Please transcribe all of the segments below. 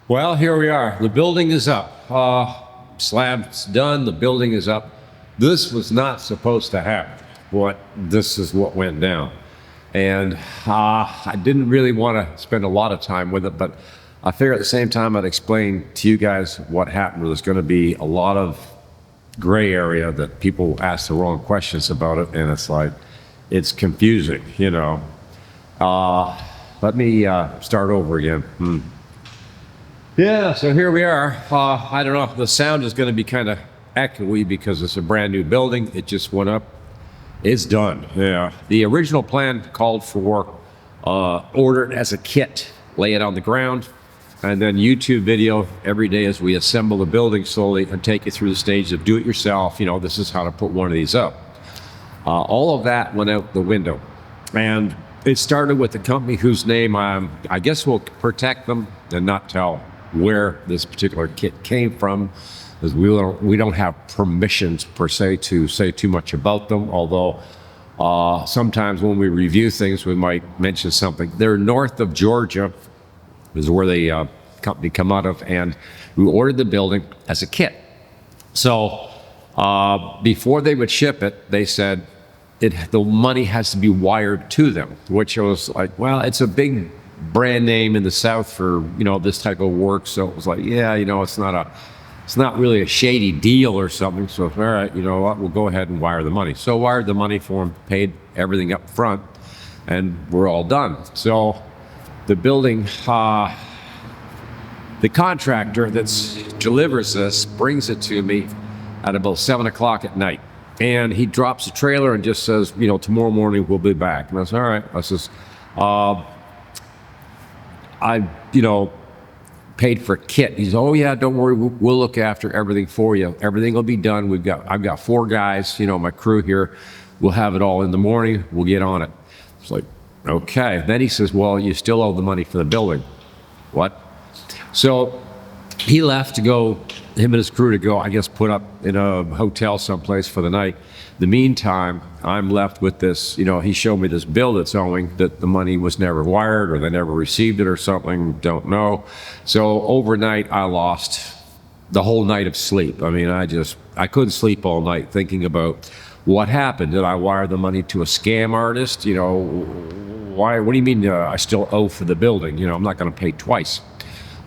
Well, here we are. The building is up. Slab's done. The building is up. This was not supposed to happen. This is what went down. And I didn't really want to spend a lot of time with it, but I figured at the same time I'd explain to you guys what happened. There's going to be a lot of gray area that people ask the wrong questions about it, and it's confusing, you know. Let me start over again. Yeah, so here we are. I don't know, the sound is going to be kind of echoey because it's a brand new building. It just went up. It's done. Yeah. The original plan called for order it as a kit, lay it on the ground, and then YouTube video every day as we assemble the building slowly and take you through the stage of do it yourself. You know, this is how to put one of these up. All of that went out the window. And it started with a company whose name I guess we'll protect them and not tell where this particular kit came from, because we don't have permissions per se to say too much about them, although sometimes when we review things we might mention something. They're north of Georgia is where the company come out of, and we ordered the building as a kit. So before they would ship it, they said the money has to be wired to them, which was like, well, it's a big brand name in the South for, you know, this type of work. So it was like, yeah, you know, it's not really a shady deal or something. So, all right, you know what, we'll go ahead and wire the money. So wired the money for them, paid everything up front, and we're all done. So the building, the contractor that delivers this brings it to me at about 7 o'clock at night. And he drops the trailer and just says, you know, tomorrow morning we'll be back. And I said, all right. I says, you know, paid for a kit. He says, oh yeah, don't worry, we'll look after everything for you. Everything will be done. I've got 4 guys, you know, my crew here. We'll have it all in the morning. We'll get on it. It's like, okay. Then he says, well, you still owe the money for the building. What? So he left to go, him and his crew to go, I guess, put up in a hotel someplace for the night. The meantime, I'm left with this, you know, he showed me this bill that's owing that the money was never wired or they never received it or something, don't know. So overnight, I lost the whole night of sleep. I mean, I couldn't sleep all night thinking about what happened. Did I wire the money to a scam artist? You know, why? What do you mean I still owe for the building? You know, I'm not going to pay twice.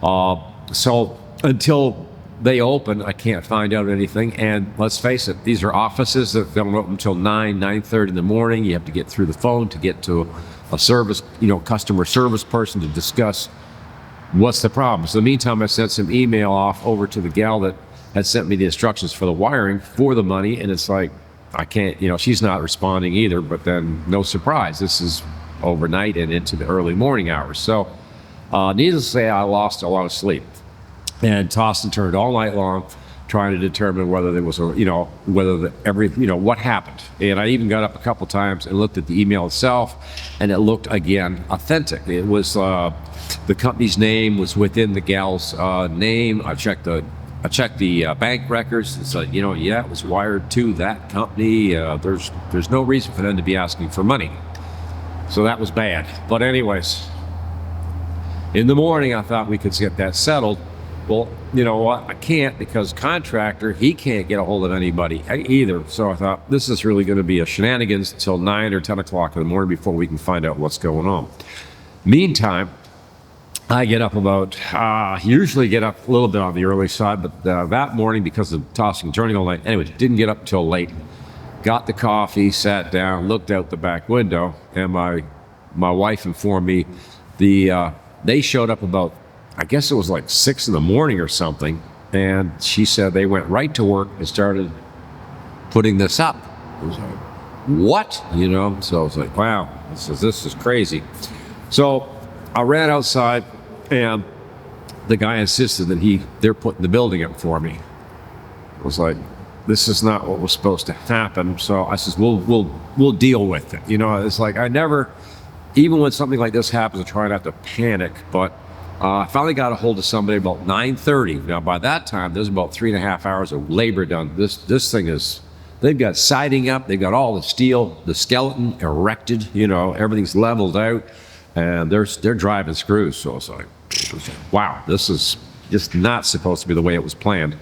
So until they open, I can't find out anything. And let's face it, these are offices that don't open until 9:30 in the morning. You have to get through the phone to get to a service, you know, customer service person to discuss what's the problem. So in the meantime, I sent some email off over to the gal that had sent me the instructions for the wiring for the money. And it's like, I can't, you know, she's not responding either, but then no surprise, this is overnight and into the early morning hours. So needless to say, I lost a lot of sleep and tossed and turned all night long trying to determine whether there was what happened. And I even got up a couple times and looked at the email itself, and it looked, again, authentic. It was, the company's name was within the gal's name. I checked the bank records. It's like, you know, yeah, it was wired to that company. There's no reason for them to be asking for money. So that was bad. But anyways, in the morning, I thought we could get that settled. Well, you know what? I can't, because contractor, he can't get a hold of anybody either. So I thought this is really going to be a shenanigans until 9 or 10 o'clock in the morning before we can find out what's going on. Meantime, I get up usually get up a little bit on the early side, but that morning, because of tossing and turning all night, anyway, didn't get up until late. Got the coffee, sat down, looked out the back window, and my wife informed me they showed up about, I guess it was like 6 in the morning or something, and she said they went right to work and started putting this up. I was like, what? You know, so I was like, wow, this is crazy. So I ran outside, and the guy insisted that they're putting the building up for me. I was like, this is not what was supposed to happen. So I says, we'll deal with it. You know, it's like, I never, even when something like this happens, I try not to panic, but I finally got a hold of somebody about 9:30. Now, by that time, there's about 3.5 hours of labor done. This thing is, they've got siding up, they've got all the steel, the skeleton erected, you know, everything's leveled out, and they're driving screws. So it's like, wow, this is just not supposed to be the way it was planned.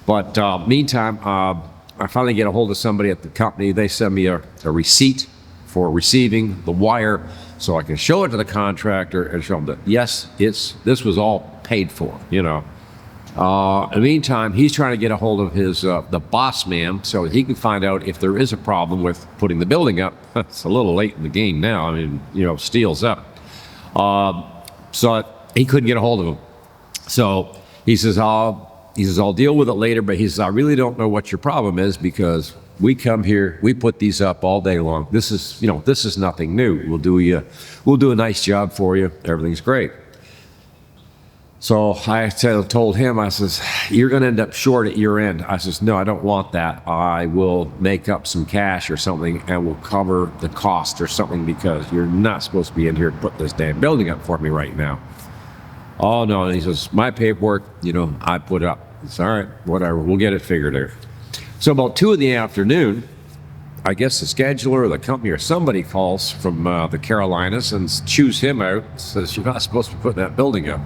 But meantime, I finally get a hold of somebody at the company. They send me a receipt for receiving the wire so I can show it to the contractor and show him that, yes, this was all paid for, you know. In the meantime, he's trying to get a hold of his the boss man so he can find out if there is a problem with putting the building up. It's a little late in the game now. I mean, you know, steel's up. So he couldn't get a hold of him. So he says, I'll deal with it later, but he says, I really don't know what your problem is because we come here, we put these up all day long. This is nothing new. We'll do a nice job for you. Everything's great. So I told him, I says, you're going to end up short at your end. I says, no, I don't want that. I will make up some cash or something and we'll cover the cost or something because you're not supposed to be in here putting this damn building up for me right now. Oh, no. And he says, my paperwork, you know, I put up. It's all right, whatever. We'll get it figured out. So about 2 in the afternoon, I guess the scheduler or the company or somebody calls from the Carolinas and chews him out, says, you're not supposed to be putting that building up.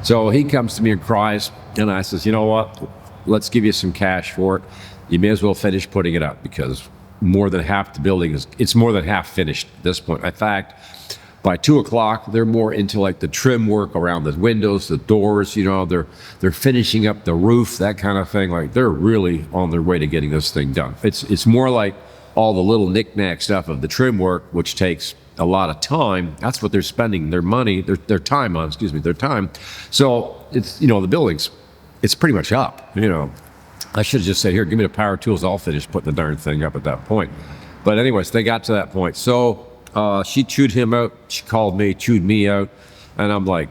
So he comes to me and cries, and I says, you know what, let's give you some cash for it. You may as well finish putting it up because more than half the building it's more than half finished at this point. In fact, by 2 o'clock, they're more into like the trim work around the windows, the doors, you know, they're finishing up the roof, that kind of thing. Like they're really on their way to getting this thing done. It's more like all the little knick-knack stuff of the trim work, which takes a lot of time. That's what they're spending their money, their time on, their time. So it's, you know, the buildings, it's pretty much up, you know. I should have just said, here, give me the power tools, I'll finish putting the darn thing up at that point. But anyways, they got to that point. So she chewed him out, she called me, chewed me out, and I'm like,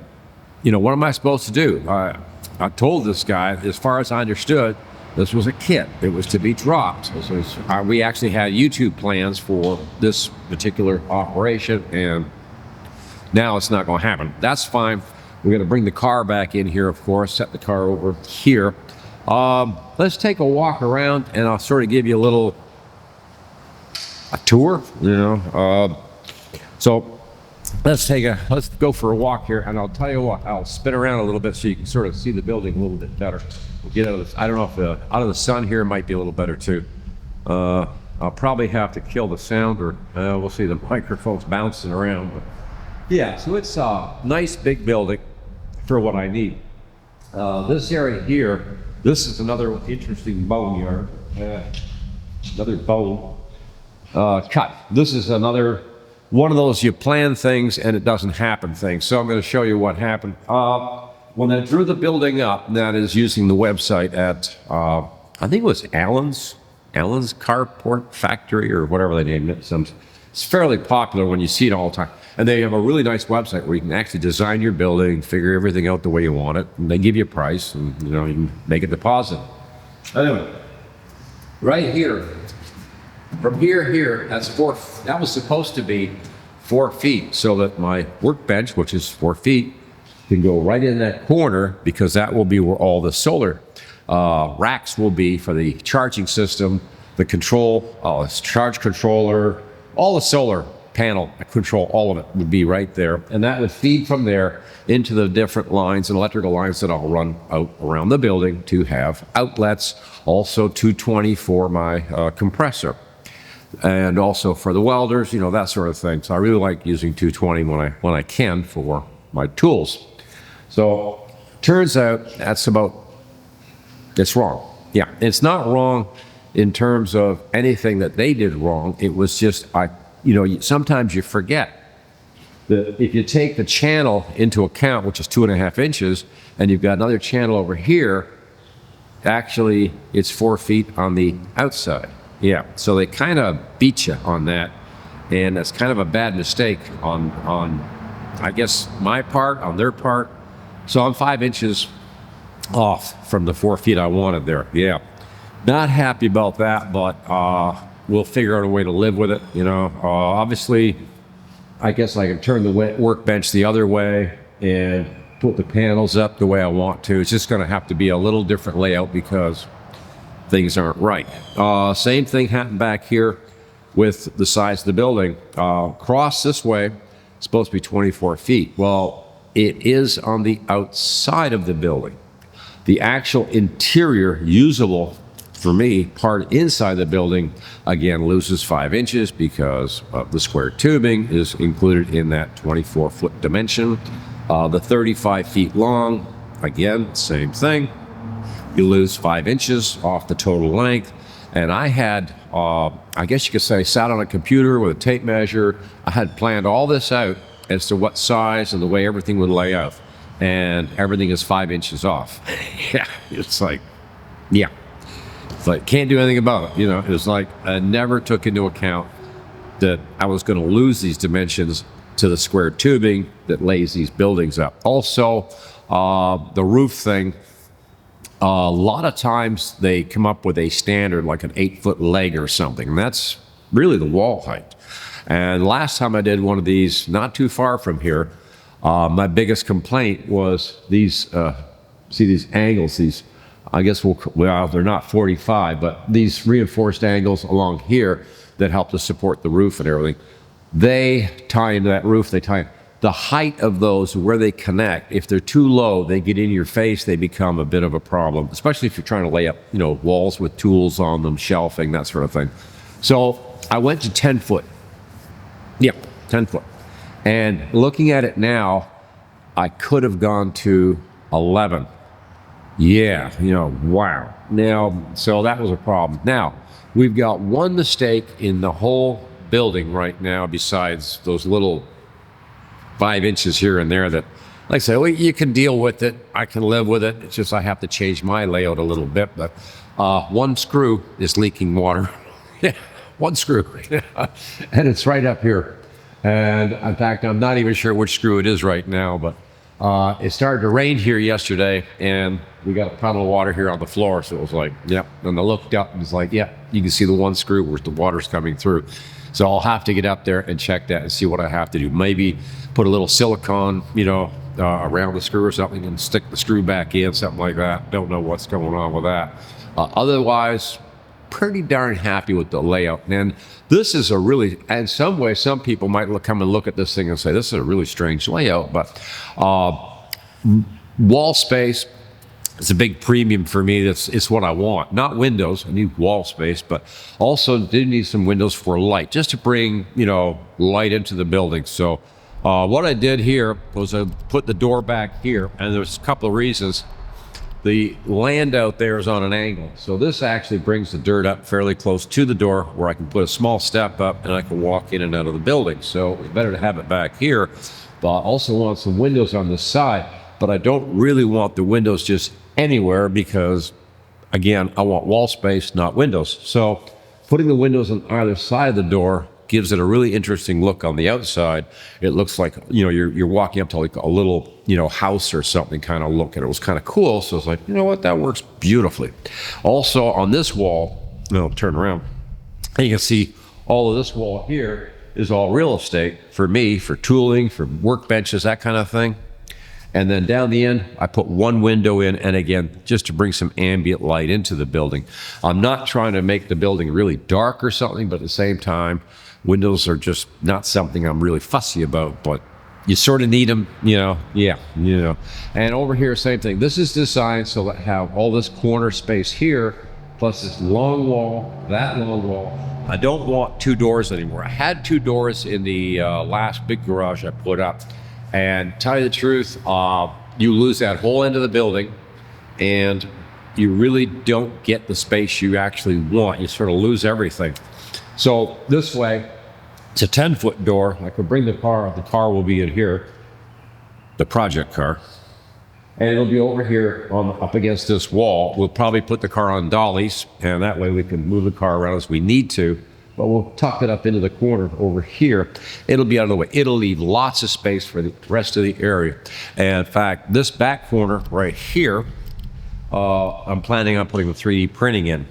you know, what am I supposed to do? I told this guy, as far as I understood, this was a kit. It was to be dropped. So we actually had YouTube plans for this particular operation, and now it's not going to happen. That's fine. We're going to bring the car back in here, of course, set the car over here. Let's take a walk around, and I'll sort of give you a tour, you know. So let's go for a walk here, and I'll tell you what, I'll spin around a little bit so you can sort of see the building a little bit better. We'll get out of this. I don't know if out of the sun here might be a little better too. I'll probably have to kill the sound, or we'll see the microphone's bouncing around. But yeah, so it's a nice big building for what I need. This area here, this is another interesting boneyard. Another bone cut. This is another one of those you plan things and it doesn't happen things. So I'm going to show you what happened. When I drew the building up, that is using the website at, I think it was Allen's Carport Factory or whatever they named it. It's fairly popular when you see it all the time. And they have a really nice website where you can actually design your building, figure everything out the way you want it, and they give you a price, and you know, you can make a deposit. Anyway, right here, from here, that was supposed to be 4 feet, so that my workbench, which is 4 feet, can go right in that corner because that will be where all the solar racks will be for the charging system, the control, charge controller, all the solar panel control, all of it would be right there. And that would feed from there into the different lines and electrical lines that I'll run out around the building to have outlets, also 220 for my compressor. And also for the welders, you know, that sort of thing. So I really like using 220 when I can for my tools. So turns out it's wrong. Yeah, it's not wrong in terms of anything that they did wrong. It was just, sometimes you forget that if you take the channel into account, which is 2.5 inches, and you've got another channel over here, actually it's 4 feet on the outside. Yeah, so they kind of beat you on that, and that's kind of a bad mistake on I guess my part, on their part. So I'm 5 inches off from the 4 feet I wanted there. Yeah, not happy about that, but we'll figure out a way to live with it. You know, obviously, I guess I can turn the workbench the other way and put the panels up the way I want to. It's just going to have to be a little different layout because things aren't right. Same thing happened back here with the size of the building. Across this way, it's supposed to be 24 feet. Well, it is on the outside of the building. The actual interior, usable for me, part inside the building, again, loses 5 inches because of the square tubing is included in that 24-foot dimension. The 35 feet long, again, same thing. You lose 5 inches off the total length. And I had, I guess you could say, sat on a computer with a tape measure. I had planned all this out as to what size and the way everything would lay out. And everything is 5 inches off. Yeah, it's like, yeah. It's like, can't do anything about it. You know, it was like, I never took into account that I was going to lose these dimensions to the square tubing that lays these buildings up. Also, the roof thing, a lot of times they come up with a standard like an 8-foot leg or something, and that's really the wall height. And last time I did one of these, not too far from here, my biggest complaint was these, see these angles, these, I guess, well, they're not 45, but these reinforced angles along here that help to support the roof and everything, they tie into that roof, they tie in. The height of those, where they connect, if they're too low, they get in your face, they become a bit of a problem, especially if you're trying to lay up, you know, walls with tools on them, shelving, that sort of thing. So I went to 10 foot. Yep, 10 foot. And looking at it now, I could have gone to 11. Yeah, you know, wow. Now, so that was a problem. Now, we've got one mistake in the whole building right now, besides those little 5 inches here and there that, like I say, well, you can deal with it. I can live with it. It's just I have to change my layout a little bit. But one screw is leaking water. Yeah, one screw. And it's right up here. And in fact, I'm not even sure which screw it is right now, but it started to rain here yesterday, and we got a puddle of water here on the floor. So it was like, yep. And I looked up and it's like, yeah, you can see the one screw where the water's coming through. So I'll have to get up there and check that and see what I have to do. Maybe put a little silicone, you know, around the screw or something and stick the screw back in, something like that. Don't know what's going on with that. Otherwise, pretty darn happy with the layout. And this is a really, in some way, some people might come and look at this thing and say, this is a really strange layout, but wall space is a big premium for me. It's what I want. Not windows, I need wall space, but also do need some windows for light, just to bring, you know, light into the building. So what I did here was I put the door back here, and there's a couple of reasons. The land out there is on an angle, so this actually brings the dirt up fairly close to the door where I can put a small step up and I can walk in and out of the building. So it's better to have it back here. But I also want some windows on the side, but I don't really want the windows just anywhere because, again, I want wall space, not windows. So putting the windows on either side of the door gives it a really interesting look on the outside. It looks like, you know, you're walking up to like a little, you know, house or something kind of look, and it was kind of cool. So it's like, you know what, that works beautifully. Also on this wall, I'll turn around, and you can see all of this wall here is all real estate for me, for tooling, for workbenches, that kind of thing. And then down the end, I put one window in, and again, just to bring some ambient light into the building. I'm not trying to make the building really dark or something, but at the same time, windows are just not something I'm really fussy about, but you sort of need them, you know, yeah, you know. And over here, same thing. This is designed so that I have all this corner space here, plus this long wall, that long wall. I don't want two doors anymore. I had two doors in the last big garage I put up. And tell you the truth, you lose that whole end of the building, and you really don't get the space you actually want. You sort of lose everything. So this way, it's a 10-foot door. I could bring the car will be in here, the project car, and it'll be over here up against this wall. We'll probably put the car on dollies, and that way we can move the car around as we need to. But we'll tuck it up into the corner over here. It'll be out of the way. It'll leave lots of space for the rest of the area. And in fact, this back corner right here, I'm planning on putting the 3D printing in.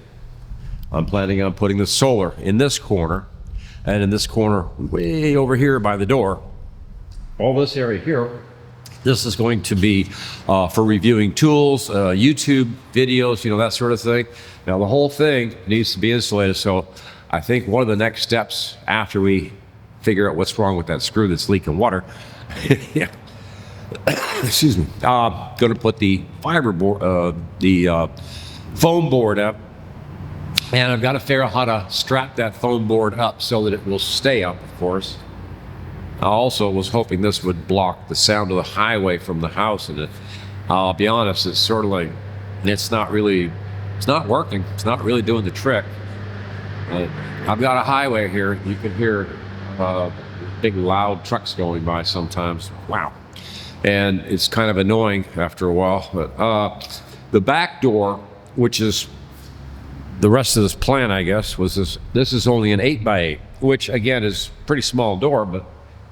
I'm planning on putting the solar in this corner, and in this corner way over here by the door. All this area here, this is going to be for reviewing tools, YouTube videos, you know, that sort of thing. Now the whole thing needs to be insulated, so I think one of the next steps after we figure out what's wrong with that screw that's leaking water, yeah, Excuse me. Going to put the fiber board, the foam board up, and I've got to figure out how to strap that foam board up so that it will stay up, of course. I also was hoping this would block the sound of the highway from the house, and I'll be honest, it's sort of like, it's not working. It's not really doing the trick. I've got a highway here. You can hear big loud trucks going by sometimes. Wow. And it's kind of annoying after a while. But the back door, which is the rest of this plan, I guess, was this is only an 8x8, which again is pretty small door, but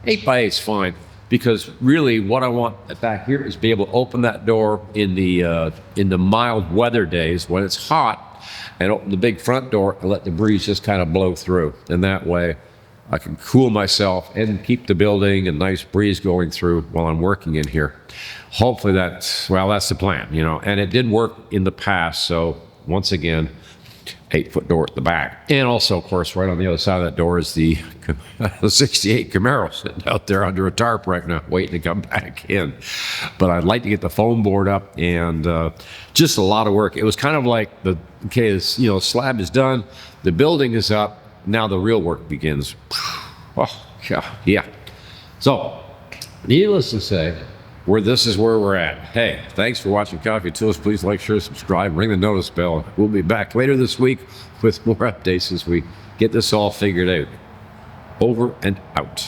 8x8 is fine, because really what I want back here is be able to open that door in the mild weather days when it's hot, and open the big front door and let the breeze just kind of blow through. And that way I can cool myself and keep the building and nice breeze going through while I'm working in here. Hopefully that's the plan, you know, and it did work in the past. So once again, 8-foot door at the back. And also, of course, right on the other side of that door is the 68 Camaro sitting out there under a tarp right now, waiting to come back in. But I'd like to get the foam board up, and just a lot of work. It was kind of like slab is done, the building is up, now the real work begins. Oh, yeah. So, needless to say, this is where we're at. Hey, thanks for watching Coffee Tools. Please like, share, subscribe, ring the notice bell. We'll be back later this week with more updates as we get this all figured out. Over and out.